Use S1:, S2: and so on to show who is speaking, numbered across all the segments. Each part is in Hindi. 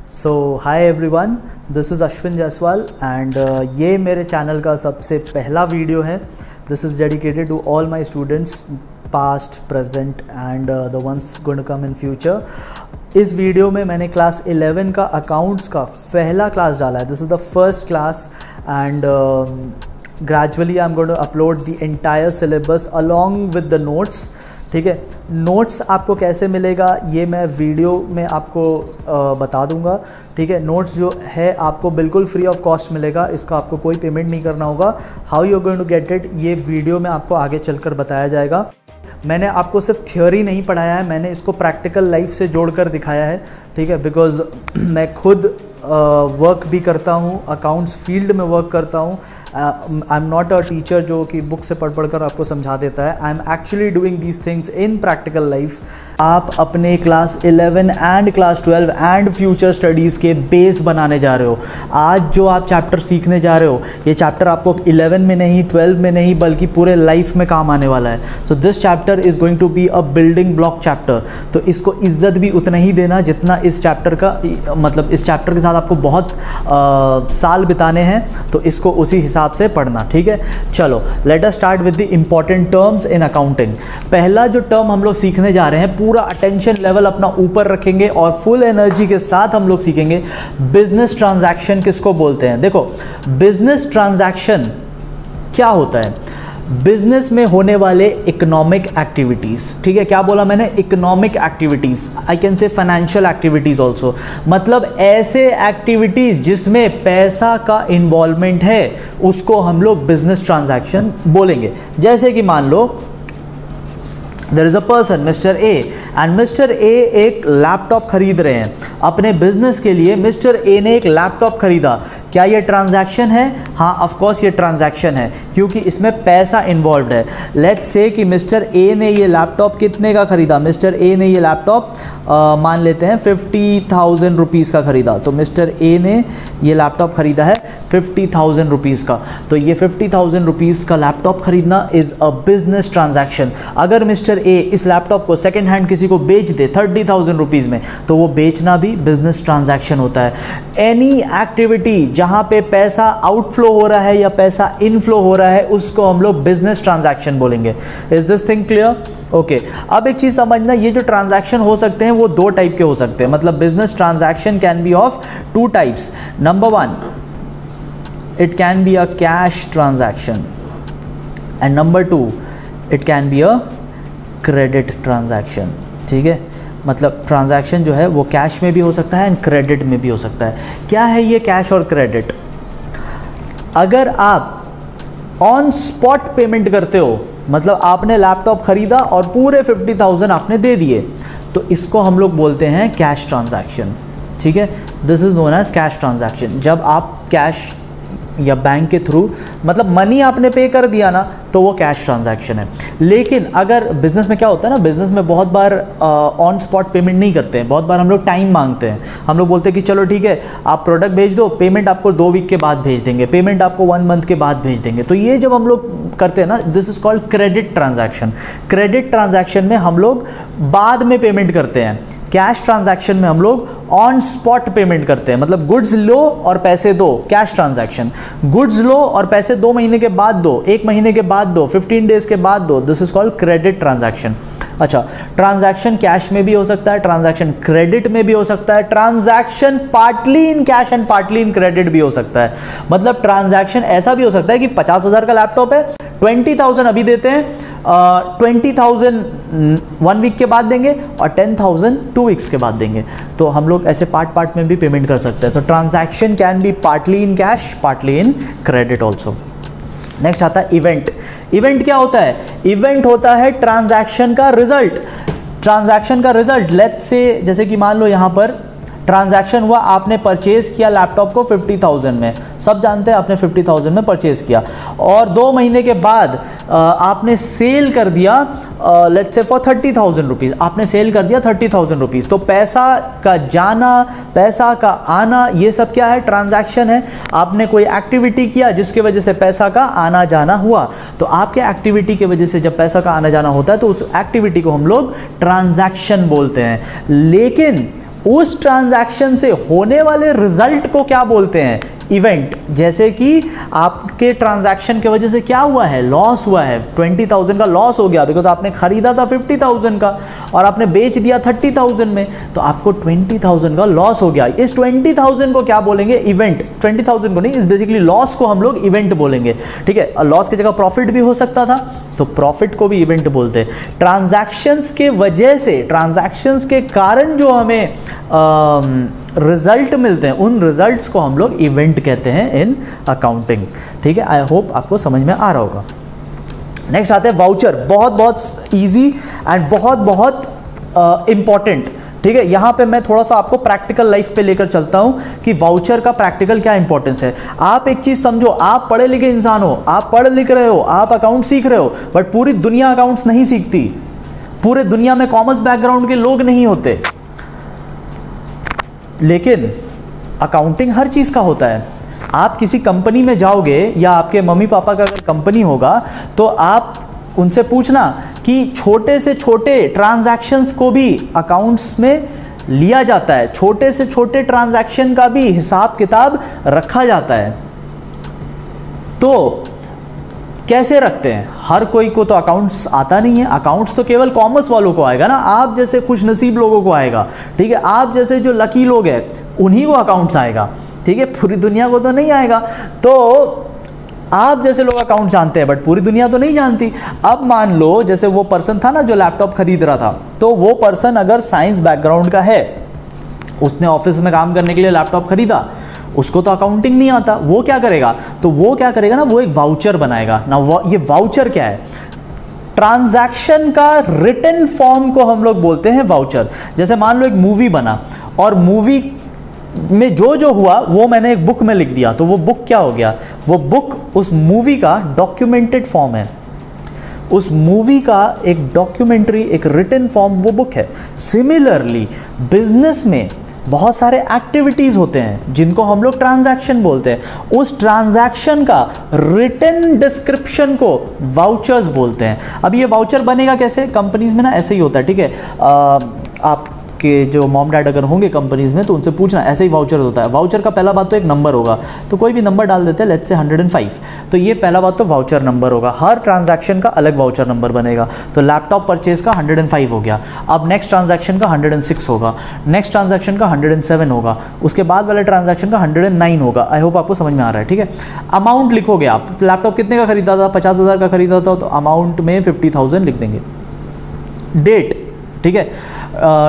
S1: So hi everyone, this is Ashwin Jaiswal and ये मेरे चैनल का सबसे पहला वीडियो है. This is dedicated to all my students past, present and the ones going to come in future. इस वीडियो में मैंने क्लास 11 का अकाउंट्स का पहला क्लास डाला है. This is the first class and gradually I'm going to upload the entire syllabus along with the notes. ठीक है, नोट्स आपको कैसे मिलेगा ये मैं वीडियो में आपको बता दूंगा. ठीक है, नोट्स जो है आपको बिल्कुल फ्री ऑफ कॉस्ट मिलेगा, इसका आपको कोई पेमेंट नहीं करना होगा. How you are going to get it ये वीडियो में आपको आगे चलकर बताया जाएगा. मैंने आपको सिर्फ थ्योरी नहीं पढ़ाया है, मैंने इसको प्रैक्टिकल लाइफ से जोड़कर दिखाया है. ठीक है, बिकॉज़ मैं खुद वर्क भी करता हूँ, अकाउंट्स फील्ड में वर्क करता हूँ. I am not a teacher जो कि बुक से पढ़ कर आपको समझा देता है. I am actually doing these things in practical life. आप अपने class 11 and class 12 and future studies के बेस बनाने जा रहे हो. आज जो आप चैप्टर सीखने जा रहे हो, ये चैप्टर आपको 11 में नहीं, 12 में नहीं, बल्कि पूरे लाइफ में काम आने वाला है. So this chapter is going to be a building block chapter. तो इसको इज्जत भी उतना ही देना जितना इस चैप्टर का, मतलब इस चैप्टर के साथ आपको बहुत साल बिताने हैं, तो इसको उसी हिसाब से पढ़ना. ठीक है, चलो let us start with the important terms in accounting. पहला जो टर्म हम लोग सीखने जा रहे हैं, पूरा अटेंशन लेवल अपना ऊपर रखेंगे और फुल एनर्जी के साथ हम लोग सीखेंगे. बिजनेस ट्रांजैक्शन किसको बोलते हैं? देखो, बिजनेस ट्रांजैक्शन क्या होता है? बिजनेस में होने वाले इकोनॉमिक एक्टिविटीज़. ठीक है, क्या बोला मैंने? Economic activities. I can say financial activities also. मतलब ऐसे एक्टिविटीज़ जिसमें पैसा का इन्वॉल्वमेंट है, उसको हम लोग बिजनेस ट्रांजैक्शन बोलेंगे. जैसे कि मान लो there is a person mister A, and mister A एक लैपटॉप खरीद रहे हैं अपने बिजनेस के लिए. मिस्टर ए ने एक लैपटॉप खरीदा. क्या ये ट्रांजैक्शन है? हाँ, ऑफ कोर्स ये ट्रांजैक्शन है, क्योंकि इसमें पैसा इन्वॉल्व है. लेट्स से कि मिस्टर ए ने ये लैपटॉप कितने का खरीदा? मिस्टर ए ने ये लैपटॉप मान लेते हैं 50,000 रुपीज़ का खरीदा. तो मिस्टर ए ने ये लैपटॉप खरीदा है 50,000 रुपीज़ का. तो ये 50,000 रुपीज़ का लैपटॉप खरीदना इज़ अ बिजनेस ट्रांजैक्शन. अगर मिस्टर ए इस लैपटॉप को सेकेंड हैंड किसी को बेच दे 30,000 रुपीज़ में, तो वो बेचना भी बिजनेस ट्रांजैक्शन होता है. एनी एक्टिविटी जहाँ पे पैसा आउटफ्लो हो रहा है या पैसा इनफ्लो हो रहा है, उसको हम लोग बिजनेस ट्रांजैक्शन बोलेंगे. Is this thing clear? Okay, अब एक चीज़ समझना, ये जो ट्रांजैक्शन हो सकते हैं वो दो टाइप के हो सकते हैं. मतलब business transaction can be of two types. Number one, it can be a cash transaction, and number two, it can be a credit transaction. ठीक है, मतलब ट्रांजैक्शन जो है वो कैश में भी हो सकता है एंड क्रेडिट में भी हो सकता है. क्या है ये कैश और क्रेडिट? अगर आप ऑन स्पॉट पेमेंट करते हो, मतलब आपने लैपटॉप खरीदा और पूरे 50,000 आपने दे दिए, तो इसको हम लोग बोलते हैं कैश ट्रांजैक्शन. ठीक है, this is known as cash transaction. जब आप कैश या बैंक के थ्रू, मतलब मनी आपने पे कर दिया ना, तो वो कैश ट्रांजैक्शन है. लेकिन अगर बिजनेस में क्या होता है ना, बिजनेस में बहुत बार ऑन स्पॉट पेमेंट नहीं करते हैं. बहुत बार हम लोग टाइम मांगते हैं. हम लोग बोलते हैं कि चलो ठीक है, आप प्रोडक्ट भेज दो, पेमेंट आपको 2 वीक के बाद भेज देंगे, पेमेंट आपको 1 मंथ के बाद भेज देंगे. तो ये जब हम लोग करते हैं ना, this is called credit transaction. Credit transaction में हम लोग बाद में पेमेंट करते हैं. कैश ट्रांजैक्शन में हम लोग ऑन स्पॉट पेमेंट करते हैं. मतलब गुड्स लो और पैसे दो, कैश ट्रांजैक्शन. गुड्स लो और पैसे 2 महीने के बाद दो, 1 महीने के बाद दो, 15 डेज के बाद दो. This is called credit transaction. अच्छा, ट्रांजैक्शन कैश में भी हो सकता है, ट्रांजैक्शन क्रेडिट में भी हो सकता है, transaction partly in cash and partly in credit भी हो सकता है. मतलब ट्रांजैक्शन ऐसा भी हो सकता है कि 50,000 का लैपटॉप है, 20,000 अभी देते हैं, 20,000 1 वीक के बाद देंगे और 10,000 2 वीक्स के बाद देंगे. तो हम लोग ऐसे पार्ट में भी पेमेंट कर सकते हैं. तो transaction can be partly in cash, partly in credit also. Next आता है इवेंट. इवेंट क्या होता है? इवेंट होता है ट्रांजैक्शन का रिजल्ट. ट्रांजैक्शन का रिजल्ट, लेट्स से जैसे कि मान लो यहाँ पर ट्रांजैक्शन हुआ, आपने परचेज किया लैपटॉप को 50,000 में. सब जानते हैं आपने 50,000 में परचेज किया, और 2 महीने के बाद आपने सेल कर दिया, लेट्स से फॉर 30,000 रुपीज़. आपने सेल कर दिया 30,000 रुपीज़. तो पैसा का जाना, पैसा का आना, ये सब क्या है? ट्रांजैक्शन है. आपने कोई एक्टिविटी किया जिसकी वजह से पैसा का आना जाना हुआ. तो आपके एक्टिविटी की वजह से जब पैसा का आना जाना होता है, तो उस एक्टिविटी को हम लोग ट्रांजैक्शन बोलते हैं. लेकिन उस ट्रांजैक्शन से होने वाले रिजल्ट को क्या बोलते हैं? इवेंट। जैसे कि आपके ट्रांजैक्शन की वजह से क्या हुआ है? लॉस हुआ है, 20,000 का लॉस हो गया, बिकॉज आपने खरीदा था 50,000 का और आपने बेच दिया 30,000 में, तो आपको 20,000 का लॉस हो गया। इस 20,000 को क्या बोलेंगे? इवेंट। 20,000 को नहीं, इस बेसिकली लॉस को हम लोग इवेंट बोलेंगे, ठीक है। लॉस की जगह प्रॉफिट भी हो सकता था, तो प्रॉफिट को भी इवेंट बोलते हैं। ट्रांजैक्शंस के वजह से, ट्रांजैक्शंस के कारण जो हमें रिजल्ट मिलते हैं, उन रिजल्ट्स को हम लोग इवेंट कहते हैं इन अकाउंटिंग, ठीक है। आई होप आपको समझ में आ रहा होगा। नेक्स्ट आते हैं वाउचर। बहुत बहुत इजी एंड बहुत बहुत इंपॉर्टेंट, ठीक है। यहाँ पे मैं थोड़ा सा आपको प्रैक्टिकल लाइफ पे लेकर चलता हूँ कि वाउचर का प्रैक्टिकल क्या इंपॉर्टेंस है। आप एक चीज़ समझो, आप पढ़े लिखे इंसान हो, आप पढ़ लिख रहे हो, आप अकाउंट सीख रहे हो, बट पूरी दुनिया अकाउंट्स नहीं सीखती। पूरे दुनिया में कॉमर्स बैकग्राउंड के लोग नहीं होते, लेकिन अकाउंटिंग हर चीज़ का होता है। आप किसी कंपनी में जाओगे या आपके मम्मी पापा का अगर कंपनी होगा तो आप उनसे पूछना कि छोटे से छोटे ट्रांजैक्शंस को भी अकाउंट्स में लिया जाता है, छोटे से छोटे ट्रांजैक्शन का भी हिसाब किताब रखा जाता है। तो कैसे रखते हैं? हर कोई को तो अकाउंट्स आता नहीं है। अकाउंट्स तो केवल कॉमर्स वालों को आएगा ना, आप जैसे खुश नसीब लोगों को आएगा, ठीक है। आप जैसे जो लकी लोग हैं उन्हीं को अकाउंट्स आएगा, ठीक है। पूरी दुनिया को तो नहीं आएगा। तो आप जैसे लोग अकाउंट जानते हैं बट पूरी दुनिया तो नहीं जानती। अब मान लो जैसे वो पर्सन था ना जो लैपटॉप खरीद रहा था, तो वो पर्सन अगर साइंस बैकग्राउंड का है, उसने ऑफिस में काम करने के लिए लैपटॉप खरीदा, उसको तो अकाउंटिंग नहीं आता, वो क्या करेगा? तो वो क्या करेगा ना, वो एक वाउचर बनाएगा ना। ये वाउचर क्या है? ट्रांजैक्शन का रिटन फॉर्म को हम लोग बोलते हैं वाउचर। जैसे मान लो एक मूवी बना और मूवी में जो जो हुआ वो मैंने एक बुक में लिख दिया, तो वो बुक क्या हो गया? वो बुक उस मूवी का डॉक्यूमेंटेड फॉर्म है। उस मूवी का एक डॉक्यूमेंट्री, एक रिटन फॉर्म वो बुक है। सिमिलरली बिजनेस में बहुत सारे एक्टिविटीज़ होते हैं जिनको हम लोग ट्रांजैक्शन बोलते हैं। उस ट्रांजैक्शन का रिटन डिस्क्रिप्शन को वाउचर्स बोलते हैं। अब ये वाउचर बनेगा कैसे? कंपनीज में ना ऐसे ही होता है, ठीक है। आपके जो मॉम डैड अगर होंगे कंपनीज में तो उनसे पूछना, ऐसे ही वाउचर होता है। वाउचर का पहला बात तो एक नंबर होगा, तो कोई भी नंबर डाल देते हैं, लेट्स से 105, तो ये पहला बात तो वाउचर नंबर होगा। हर ट्रांजैक्शन का अलग वाउचर नंबर बनेगा। तो लैपटॉप परचेज का 105 हो गया। अब नेक्स्ट ट्रांजैक्शन का 106 होगा, नेक्स्ट ट्रांजैक्शन का 107 होगा, उसके बाद वाले ट्रांजैक्शन का 109 होगा। आई होप आपको समझ में आ रहा है, ठीक है। अमाउंट लिखोगे आप, लैपटॉप कितने का खरीदा था? 50,000 का खरीदा था, तो अमाउंट में 50,000 लिख देंगे। डेट, ठीक है,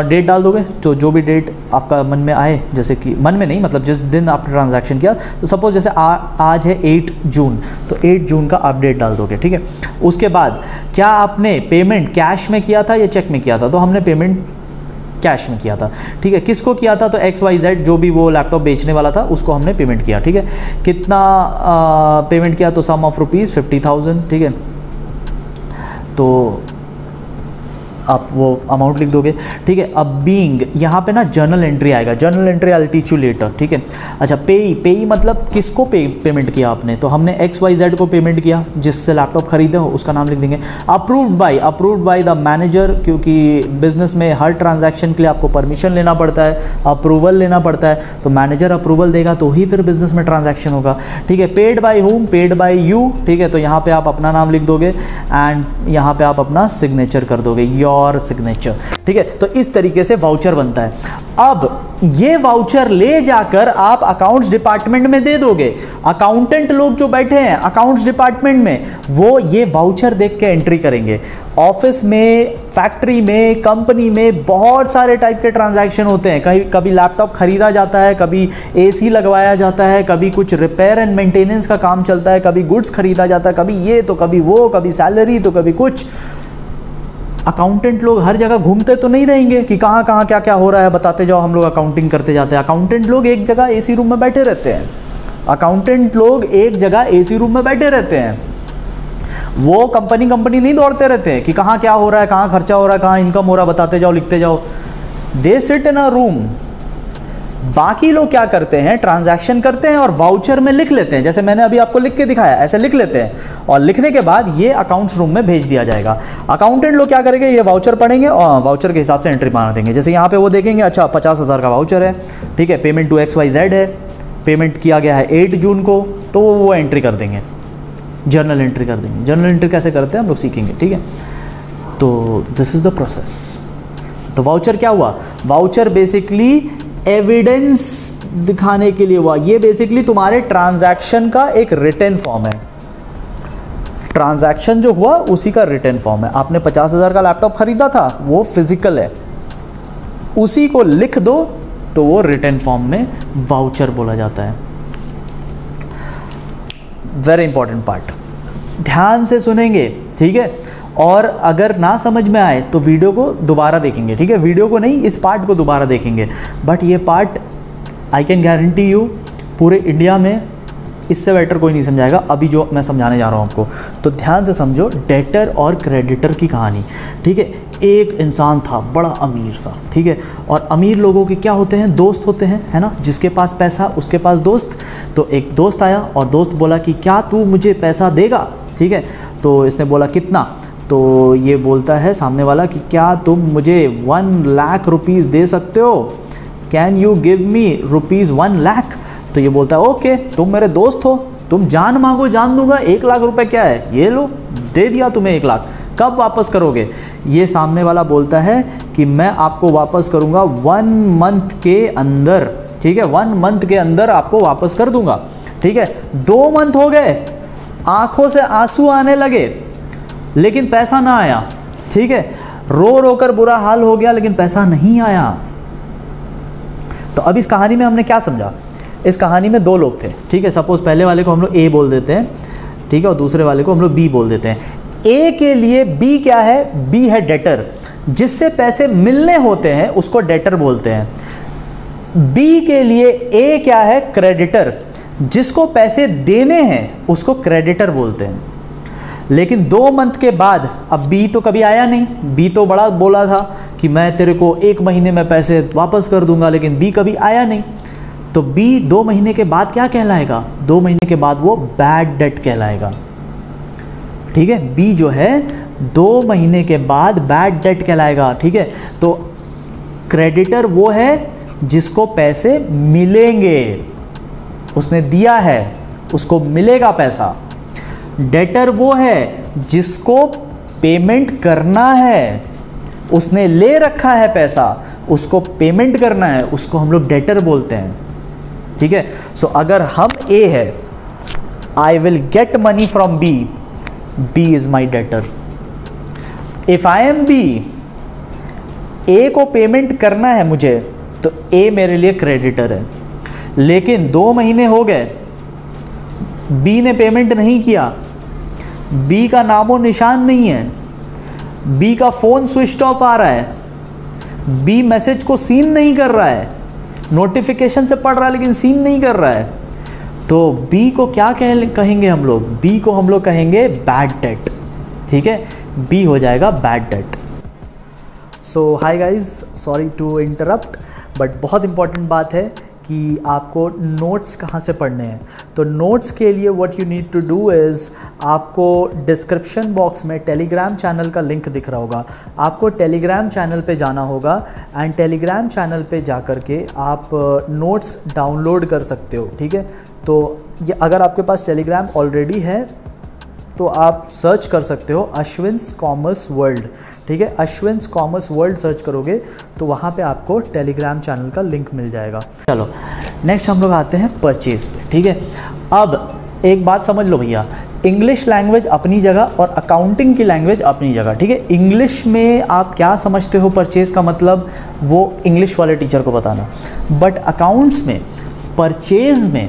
S1: डेट डाल दोगे, तो जो भी डेट आपका मन में आए, जैसे कि मन में नहीं मतलब जिस दिन आपने ट्रांजैक्शन किया, तो सपोज जैसे आज है 8 जून, तो 8 जून का आप डेट डाल दोगे, ठीक है। उसके बाद क्या आपने पेमेंट कैश में किया था या चेक में किया था? तो हमने पेमेंट कैश में किया था, ठीक है। किसको किया था? तो XYZ जो भी वो लैपटॉप बेचने वाला था उसको हमने पेमेंट किया, ठीक है। कितना पेमेंट किया? तो सम ऑफ रुपीज़ 50,000, ठीक है। तो आप वो अमाउंट लिख दोगे, ठीक है। अब बीइंग, यहाँ पे ना जर्नल एंट्री आएगा, journal entry I will teach you later, ठीक है। अच्छा, पेई मतलब किसको पेमेंट किया आपने? तो हमने XYZ को पेमेंट किया, जिससे लैपटॉप खरीदे हो उसका नाम लिख देंगे। अप्रूव्ड बाय द मैनेजर, क्योंकि बिजनेस में हर ट्रांजैक्शन के लिए आपको परमिशन लेना पड़ता है, अप्रूवल लेना पड़ता है, तो मैनेजर अप्रूवल देगा तो ही फिर बिजनेस में ट्रांजैक्शन होगा, ठीक है। Paid by whom? Paid by you, ठीक है। तो यहाँ पे आप अपना नाम लिख दोगे एंड यहाँ पे आप अपना सिग्नेचर कर दोगे, और सिग्नेचर, ठीक है। तो इस तरीके से वाउचर बनता है। अब ये वाउचर ले जाकर आप अकाउंट्स डिपार्टमेंट में दे दोगे। अकाउंटेंट लोग जो बैठे हैं अकाउंट्स डिपार्टमेंट में, वो ये वाउचर देख के एंट्री करेंगे। ऑफिस में, फैक्ट्री में, कंपनी में बहुत सारे टाइप के ट्रांजैक्शन होते हैं। कभी लैपटॉप खरीदा जाता है, कभी AC लगवाया जाता है, कभी कुछ रिपेयर एंड मेंटेनेंस का काम चलता है, कभी गुड्स खरीदा जाता है, कभी ये तो कभी वो, कभी सैलरी तो कभी कुछ। अकाउंटेंट लोग हर जगह घूमते तो नहीं रहेंगे कि कहाँ कहाँ क्या क्या हो रहा है बताते जाओ, हम लोग अकाउंटिंग करते जाते हैं। अकाउंटेंट लोग एक जगह AC रूम में बैठे रहते हैं। अकाउंटेंट लोग एक जगह AC रूम में बैठे रहते हैं। वो कंपनी नहीं दौड़ते रहते हैं कि कहाँ क्या हो रहा है, कहाँ खर्चा हो रहा है, कहाँ इनकम हो रहा है, बताते जाओ, लिखते जाओ। They sit in a room बाकी लोग क्या करते हैं, ट्रांजैक्शन करते हैं और वाउचर में लिख लेते हैं, जैसे मैंने अभी आपको लिख के दिखाया, ऐसे लिख लेते हैं और लिखने के बाद ये अकाउंट्स रूम में भेज दिया जाएगा। अकाउंटेंट लोग क्या करेंगे, ये वाउचर पढ़ेंगे और वाउचर के हिसाब से एंट्री मार देंगे। जैसे यहाँ पे वो देखेंगे, अच्छा 50,000 का वाउचर है, ठीक है, पेमेंट टू XYZ है, पेमेंट किया गया है 8 जून को, तो वो एंट्री कर देंगे, जर्नल एंट्री कर देंगे। जर्नल एंट्री कैसे करते हैं हम लोग सीखेंगे, ठीक है। तो दिस इज़ द प्रोसेस। तो वाउचर क्या हुआ, वाउचर बेसिकली एविडेंस दिखाने के लिए हुआ। ये बेसिकली तुम्हारे ट्रांजैक्शन का एक रिटन फॉर्म है, ट्रांजैक्शन जो हुआ उसी का रिटन फॉर्म है। आपने 50,000 का लैपटॉप खरीदा था, वो फिजिकल है, उसी को लिख दो तो वो रिटन फॉर्म में वाउचर बोला जाता है। वेरी इंपॉर्टेंट पार्ट, ध्यान से सुनेंगे, ठीक है। और अगर ना समझ में आए तो वीडियो को दोबारा देखेंगे, ठीक है, वीडियो को नहीं, इस पार्ट को दोबारा देखेंगे। बट ये part I can guarantee you पूरे इंडिया में इससे बेटर कोई नहीं समझाएगा अभी जो मैं समझाने जा रहा हूँ आपको। तो ध्यान से समझो, डेटर और क्रेडिटर की कहानी, ठीक है। एक इंसान था बड़ा अमीर सा, ठीक है, और अमीर लोगों के क्या होते हैं, दोस्त होते हैं, है ना, जिसके पास पैसा उसके पास दोस्त। तो एक दोस्त आया और दोस्त बोला कि क्या तू मुझे पैसा देगा, ठीक है। तो इसने बोला कितना, तो ये बोलता है सामने वाला कि क्या तुम मुझे 1 लाख रुपीज़ दे सकते हो, can you give me rupees 1 lakh. तो ये बोलता है ओके, तुम मेरे दोस्त हो, तुम जान मांगो जान दूंगा, 1 लाख रुपए क्या है, ये लो दे दिया तुम्हें 1 लाख, कब वापस करोगे। ये सामने वाला बोलता है कि मैं आपको वापस करूँगा 1 मंथ के अंदर, ठीक है, 1 मंथ के अंदर आपको वापस कर दूंगा, ठीक है। 2 मंथ हो गए, आंखों से आंसू आने लगे लेकिन पैसा ना आया, ठीक है, रो रो कर बुरा हाल हो गया लेकिन पैसा नहीं आया। तो अब इस कहानी में हमने क्या समझा, इस कहानी में 2 लोग थे, ठीक है। सपोज पहले वाले को हम लोग ए बोल देते हैं, ठीक है, और दूसरे वाले को हम लोग बी बोल देते हैं। ए के लिए बी क्या है, बी है डेटर, जिससे पैसे मिलने होते हैं उसको डेटर बोलते हैं। बी के लिए ए क्या है, क्रेडिटर, जिसको पैसे देने हैं उसको क्रेडिटर बोलते हैं। लेकिन 2 मंथ के बाद, अब बी तो कभी आया नहीं, बी तो बड़ा बोला था कि मैं तेरे को 1 महीने में पैसे वापस कर दूंगा, लेकिन बी कभी आया नहीं। तो बी 2 महीने के बाद क्या कहलाएगा, 2 महीने के बाद वो बैड डेट कहलाएगा, ठीक है। बी जो है 2 महीने के बाद बैड डेट कहलाएगा, ठीक है। तो क्रेडिटर वो है जिसको पैसे मिलेंगे, उसने दिया है उसको मिलेगा पैसा। डेटर वो है जिसको पेमेंट करना है, उसने ले रखा है पैसा, उसको पेमेंट करना है, उसको हम लोग डेटर बोलते हैं, ठीक है। सो अगर हम ए है, I will get money from B, B is my debtor. If I am B, A को पेमेंट करना है मुझे, तो ए मेरे लिए क्रेडिटर है। लेकिन 2 महीने हो गए, बी ने पेमेंट नहीं किया, बी का नामो निशान नहीं है, बी का फ़ोन स्विच ऑफ आ रहा है, बी मैसेज को सीन नहीं कर रहा है, नोटिफिकेशन से पढ़ रहा है लेकिन सीन नहीं कर रहा है, तो बी को क्या कहेंगे हम लोग, बी को हम लोग कहेंगे बैड डेट, ठीक है। बी हो जाएगा bad debt. So hi guys, sorry to interrupt, but बहुत इंपॉर्टेंट बात है कि आपको नोट्स कहाँ से पढ़ने हैं। तो नोट्स के लिए what you need to do is, आपको डिस्क्रिप्शन बॉक्स में टेलीग्राम चैनल का लिंक दिख रहा होगा, आपको टेलीग्राम चैनल पे जाना होगा एंड टेलीग्राम चैनल पे जा कर के आप नोट्स डाउनलोड कर सकते हो, ठीक है। तो ये अगर आपके पास टेलीग्राम ऑलरेडी है तो आप सर्च कर सकते हो अश्विन्स कॉमर्स वर्ल्ड, ठीक है। अश्विन्स कॉमर्स वर्ल्ड सर्च करोगे तो वहाँ पे आपको टेलीग्राम चैनल का लिंक मिल जाएगा। चलो नेक्स्ट हम लोग आते हैं परचेज पे, ठीक है। अब एक बात समझ लो भैया, इंग्लिश लैंग्वेज अपनी जगह और अकाउंटिंग की लैंग्वेज अपनी जगह, ठीक है। इंग्लिश में आप क्या समझते हो परचेज का मतलब, वो इंग्लिश वाले टीचर को बताना, बट अकाउंट्स में परचेज में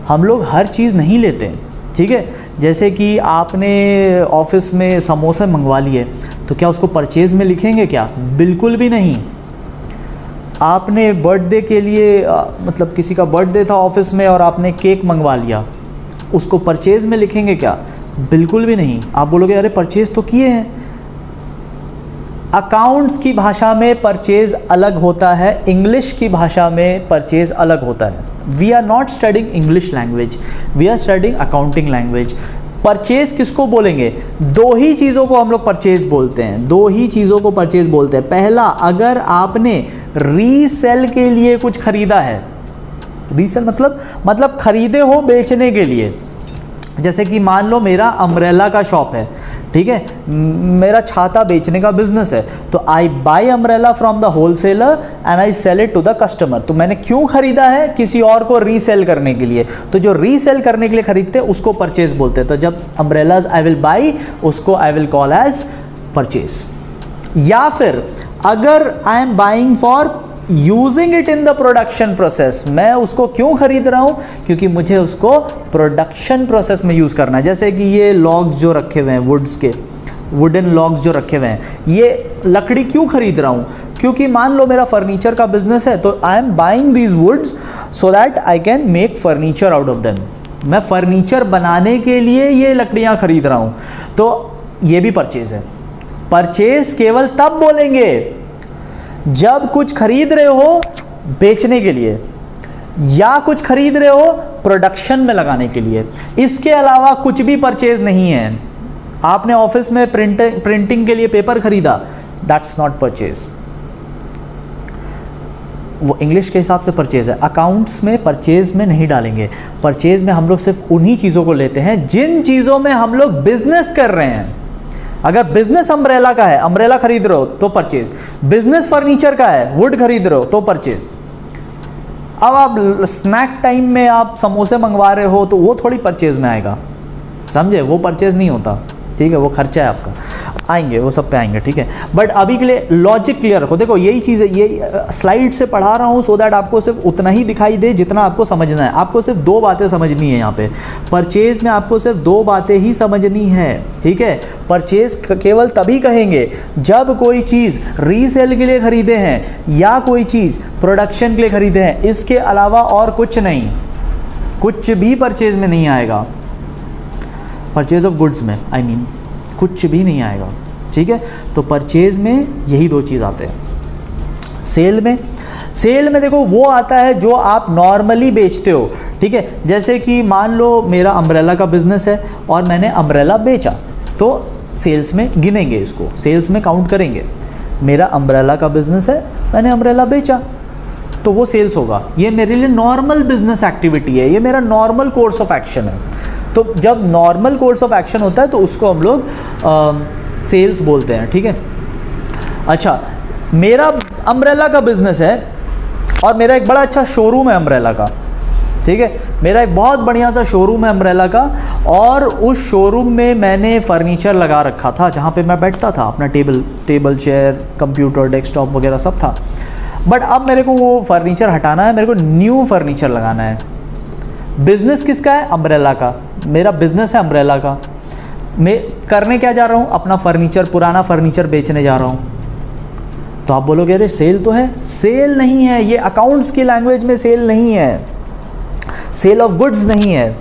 S1: हम लोग हर चीज़ नहीं लेते हैं, ठीक है। जैसे कि आपने ऑफिस में समोसे मंगवा लिए तो क्या उसको परचेज में लिखेंगे क्या, बिल्कुल भी नहीं। आपने बर्थडे के लिए मतलब किसी का बर्थडे था ऑफिस में और आपने केक मंगवा लिया, उसको परचेज में लिखेंगे क्या, बिल्कुल भी नहीं। आप बोलोगे अरे परचेज तो किए हैं, अकाउंट्स की भाषा में परचेज अलग होता है, इंग्लिश की भाषा में परचेज अलग होता है। We are not studying English language, we are studying accounting language. Purchase किसको बोलेंगे? दो ही चीज़ों को हम लोग परचेज बोलते हैं, दो ही चीज़ों को परचेज बोलते हैं। पहला, अगर आपने रीसेल के लिए कुछ खरीदा है, रीसेल मतलब खरीदे हो बेचने के लिए। जैसे कि मान लो मेरा अम्ब्रेला का शॉप है, ठीक है, मेरा छाता बेचने का बिजनेस है, तो I buy umbrella from the wholesaler and I sell it to the customer. तो मैंने क्यों खरीदा है? किसी और को रीसेल करने के लिए। तो जो रीसेल करने के लिए खरीदते हैं उसको परचेज बोलते हैं। तो जब अम्ब्रेलाज आई विल बाई, उसको I will call as purchase. या फिर अगर I am buying for using it in the production process, मैं उसको क्यों खरीद रहा हूँ? क्योंकि मुझे उसको प्रोडक्शन प्रोसेस में यूज़ करना है। जैसे कि ये लॉग्स जो रखे हुए हैं, वुड्स के वुडन लॉग्स जो रखे हुए हैं, ये लकड़ी क्यों खरीद रहा हूँ? क्योंकि मान लो मेरा फर्नीचर का बिजनेस है, तो I am buying these woods so that I can make furniture out of them. मैं फर्नीचर बनाने के लिए ये लकड़ियाँ खरीद रहा हूँ, तो ये भी परचेज है। परचेज केवल तब बोलेंगे जब कुछ खरीद रहे हो बेचने के लिए या कुछ खरीद रहे हो प्रोडक्शन में लगाने के लिए। इसके अलावा कुछ भी परचेज नहीं है। आपने ऑफिस में प्रिंटिंग के लिए पेपर खरीदा, दैट्स नॉट परचेज, वो इंग्लिश के हिसाब से परचेज है। अकाउंट्स में परचेज में नहीं डालेंगे। परचेज में हम लोग सिर्फ उन्हीं चीज़ों को लेते हैं जिन चीज़ों में हम लोग बिजनेस कर रहे हैं। अगर बिजनेस अम्ब्रेला का है, अम्ब्रेला खरीद रहे हो तो परचेज। बिजनेस फर्नीचर का है, वुड खरीद रहे हो तो परचेज। अब आप स्नैक टाइम में आप समोसे मंगवा रहे हो तो वो थोड़ी परचेज में आएगा, समझे? वो परचेज नहीं होता, ठीक है, वो खर्चा है आपका। आएंगे वो सब पे आएंगे, ठीक है। बट अभी के लिए लॉजिक क्लियर रखो। देखो यही चीज़ है, ये स्लाइड से पढ़ा रहा हूँ सो दैट आपको सिर्फ उतना ही दिखाई दे जितना आपको समझना है। आपको सिर्फ दो बातें समझनी है यहाँ पे। परचेज में आपको सिर्फ दो बातें ही समझनी है, ठीक है। परचेज केवल तभी कहेंगे जब कोई चीज़ रीसेल के लिए खरीदे हैं या कोई चीज़ प्रोडक्शन के लिए खरीदे हैं। इसके अलावा और कुछ नहीं, कुछ भी परचेज में नहीं आएगा। परचेज ऑफ गुड्स में आई मीन कुछ भी नहीं आएगा, ठीक है। तो परचेज में यही दो चीज़ आते हैं। सेल में देखो वो आता है जो आप नॉर्मली बेचते हो, ठीक है। जैसे कि मान लो मेरा अम्ब्रेला का बिजनेस है और मैंने अम्ब्रेला बेचा, तो सेल्स में गिनेंगे, इसको सेल्स में काउंट करेंगे। मेरा अम्ब्रेला का बिजनेस है, मैंने अम्ब्रेला बेचा, तो वो सेल्स होगा। ये मेरे लिए नॉर्मल बिजनेस एक्टिविटी है, ये मेरा नॉर्मल कोर्स ऑफ एक्शन है। तो जब नॉर्मल कोर्स ऑफ एक्शन होता है तो उसको हम लोग सेल्स बोलते हैं, ठीक है। अच्छा, मेरा अम्ब्रेला का बिजनेस है और मेरा एक बड़ा अच्छा शोरूम है अम्ब्रेला का, ठीक है। मेरा एक बहुत बढ़िया सा शोरूम है अम्ब्रेला का और उस शोरूम में मैंने फर्नीचर लगा रखा था जहाँ पे मैं बैठता था, अपना टेबल चेयर, कंप्यूटर, डेस्कटॉप वगैरह सब था। बट अब मेरे को वो फर्नीचर हटाना है, मेरे को न्यू फर्नीचर लगाना है। बिजनेस किसका है? अम्ब्रेला का। मेरा बिजनेस है अम्ब्रेला का। मैं करने क्या जा रहा हूँ? अपना फर्नीचर, पुराना फर्नीचर बेचने जा रहा हूँ। तो आप बोलोगे अरे सेल तो है। सेल नहीं है, ये अकाउंट्स की लैंग्वेज में सेल नहीं है, सेल ऑफ गुड्स नहीं है।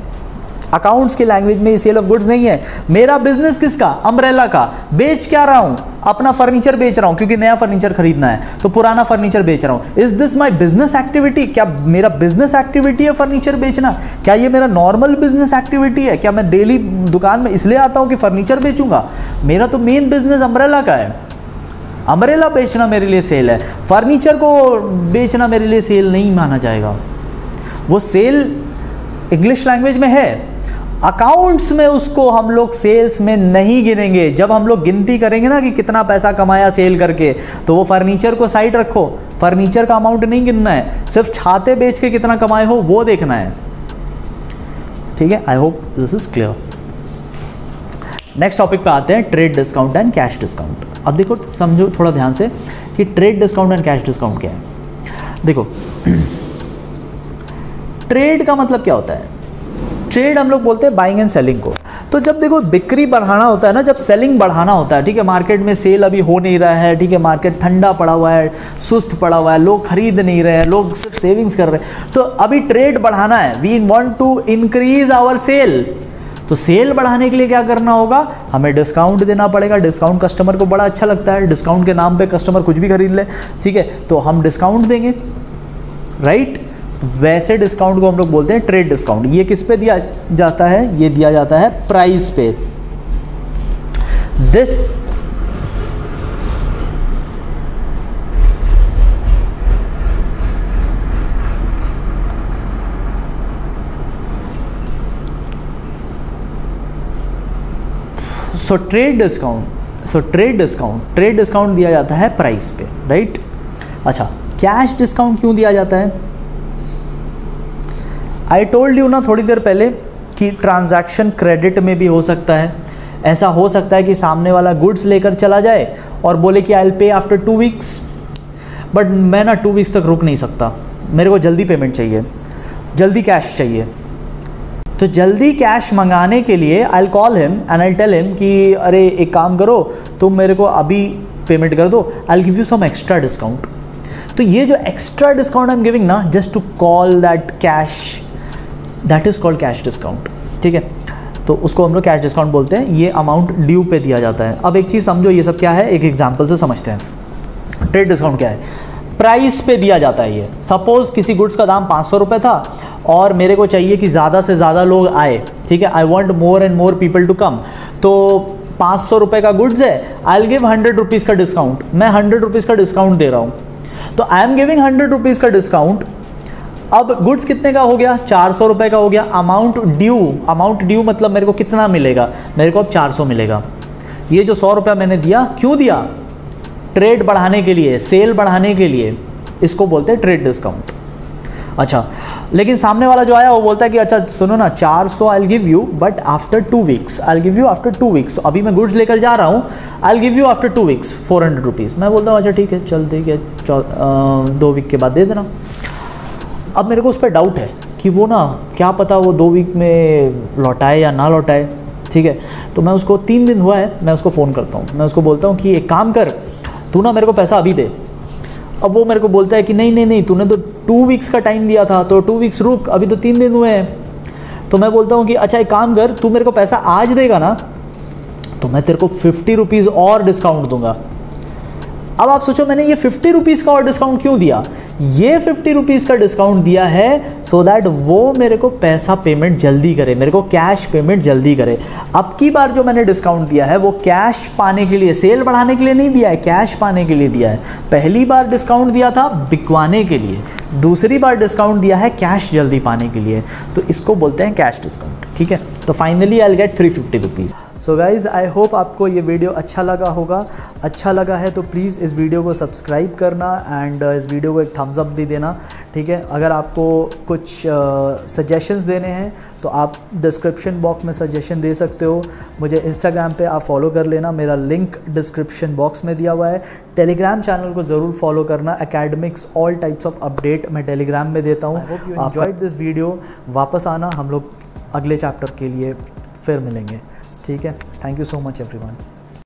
S1: अकाउंट्स की लैंग्वेज में सेल ऑफ गुड्स नहीं है। मेरा बिजनेस किसका? अम्ब्रेला का। बेच क्या रहा हूँ? अपना फर्नीचर बेच रहा हूँ क्योंकि नया फर्नीचर खरीदना है, तो पुराना फर्नीचर बेच रहा हूँ। Is this my business activity? क्या मेरा बिजनेस एक्टिविटी है फर्नीचर बेचना? क्या ये मेरा नॉर्मल बिजनेस एक्टिविटी है? क्या मैं डेली दुकान में इसलिए आता हूँ कि फर्नीचर बेचूंगा? मेरा तो मेन बिजनेस अम्ब्रेला का है। अम्ब्रेला बेचना मेरे लिए सेल है, फर्नीचर को बेचना मेरे लिए सेल नहीं माना जाएगा। वो सेल इंग्लिश लैंग्वेज में है, अकाउंट्स में उसको हम लोग सेल्स में नहीं गिनेंगे। जब हम लोग गिनती करेंगे ना कि कितना पैसा कमाया सेल करके, तो वो फर्नीचर को साइड रखो, फर्नीचर का अमाउंट नहीं गिनना है, सिर्फ छाते बेच के कितना कमाए हो वो देखना है, ठीक है। I hope this is clear. Next topic पे आते हैं, trade discount and cash discount. अब देखो, समझो थोड़ा ध्यान से कि trade discount and cash discount क्या है। देखो ट्रेड का मतलब क्या होता है? ट्रेड हम लोग बोलते हैं बाइंग एंड सेलिंग को। तो जब देखो बिक्री बढ़ाना होता है ना, जब सेलिंग बढ़ाना होता है, ठीक है, मार्केट में सेल अभी हो नहीं रहा है, ठीक है, मार्केट ठंडा पड़ा हुआ है, सुस्त पड़ा हुआ है, लोग खरीद नहीं रहे हैं, लोग सिर्फ सेविंग्स कर रहे हैं, तो अभी ट्रेड बढ़ाना है, we want to increase our sale. तो सेल बढ़ाने के लिए क्या करना होगा, हमें डिस्काउंट देना पड़ेगा। डिस्काउंट कस्टमर को बड़ा अच्छा लगता है, डिस्काउंट के नाम पे कस्टमर कुछ भी खरीद ले, ठीक है, तो हम डिस्काउंट देंगे, राइट। वैसे डिस्काउंट को हम लोग बोलते हैं ट्रेड डिस्काउंट। ये किस पे दिया जाता है, ये दिया जाता है प्राइस पे। दिस ट्रेड डिस्काउंट दिया जाता है प्राइस पे, राइट। अच्छा, कैश डिस्काउंट क्यों दिया जाता है? आई टोल्ड यू ना थोड़ी देर पहले कि ट्रांजैक्शन क्रेडिट में भी हो सकता है। ऐसा हो सकता है कि सामने वाला गुड्स लेकर चला जाए और बोले कि I will pay after 2 weeks, but मैं ना 2 वीक्स तक रुक नहीं सकता, मेरे को जल्दी पेमेंट चाहिए, जल्दी कैश चाहिए। तो जल्दी कैश मंगाने के लिए I will call him and I will tell him कि अरे एक काम करो, तुम मेरे को अभी पेमेंट कर दो, I will give you some extra discount. तो ये जो extra discount I am giving ना, just to call that cash, that is called cash discount, ठीक है। तो उसको हम लोग कैश डिस्काउंट बोलते हैं। ये अमाउंट ड्यू पे दिया जाता है। अब एक चीज़ समझो, ये सब क्या है, एक एग्जाम्पल से समझते हैं। ट्रेड डिस्काउंट क्या है? प्राइस पे दिया जाता है ये। सपोज किसी गुड्स का दाम 500 रुपये था और मेरे को चाहिए कि ज़्यादा से ज़्यादा लोग आए, ठीक है, I want more and more people to come. तो 500 रुपये का गुड्स है, आई विल गिव 100 रुपीज़ का डिस्काउंट। मैं 100 रुपीज़ का डिस्काउंट दे रहा हूँ, तो आई एम गिविंग 100 रुपीज़ का डिस्काउंट। अब गुड्स कितने का हो गया? 400 रुपये का हो गया। अमाउंट ड्यू मतलब मेरे को कितना मिलेगा? मेरे को अब 400 मिलेगा। ये जो 100 रुपया मैंने दिया, क्यों दिया? ट्रेड बढ़ाने के लिए, सेल बढ़ाने के लिए। इसको बोलते हैं ट्रेड डिस्काउंट। अच्छा, लेकिन सामने वाला जो आया वो बोलता है कि अच्छा सुनो ना, 400 आई will give you but after 2 weeks, I will give you after 2 weeks. अभी मैं गुड्स लेकर जा रहा हूँ, आई will give you after 2 weeks 400 rupees. मैं बोलता हूँ अच्छा ठीक है, चल ठीक है, 2 वीक के बाद दे देना। अब मेरे को उस पर डाउट है कि वो ना, क्या पता वो 2 वीक में लौटाए या ना लौटाए, ठीक है। तो मैं उसको 3 दिन हुआ है, मैं उसको फ़ोन करता हूँ, मैं उसको बोलता हूँ कि एक काम कर, तू ना मेरे को पैसा अभी दे। अब वो मेरे को बोलता है कि नहीं, तूने तो 2 वीक्स का टाइम दिया था, तो 2 वीक्स रुक, अभी तो 3 दिन हुए हैं। तो मैं बोलता हूँ कि अच्छा एक काम कर, तू मेरे को पैसा आज देगा ना, तो मैं तेरे को 50 रुपीज़ और डिस्काउंट दूंगा। अब आप सोचो, मैंने ये 50 रुपीज़ का और डिस्काउंट क्यों दिया? ये 50 रुपीज़ का डिस्काउंट दिया है सो दैट वो मेरे को पैसा पेमेंट जल्दी करे, मेरे को कैश पेमेंट जल्दी करे। अब की बार जो मैंने डिस्काउंट दिया है वो कैश पाने के लिए, सेल बढ़ाने के लिए नहीं दिया है, कैश पाने के लिए दिया है। पहली बार डिस्काउंट दिया था बिकवाने के लिए, दूसरी बार डिस्काउंट दिया है कैश जल्दी पाने के लिए। तो इसको बोलते हैं कैश डिस्काउंट, ठीक है। तो finally I will gate 350 rupees. So guys, I hope आपको ये वीडियो अच्छा लगा होगा। अच्छा लगा है तो प्लीज़ इस वीडियो को सब्सक्राइब करना एंड इस वीडियो को एक थम्स अप भी देना, ठीक है। अगर आपको कुछ सजेशंस देने हैं तो आप डिस्क्रिप्शन बॉक्स में सजेशन दे सकते हो। मुझे इंस्टाग्राम पे आप फॉलो कर लेना, मेरा लिंक डिस्क्रिप्शन बॉक्स में दिया हुआ है। टेलीग्राम चैनल को ज़रूर फॉलो करना, academics all types of update मैं टेलीग्राम में देता हूँ। I hope you enjoyed this video. वापस आना, हम लोग अगले चैप्टर के लिए फिर मिलेंगे, ठीक है। Thank you so much everyone.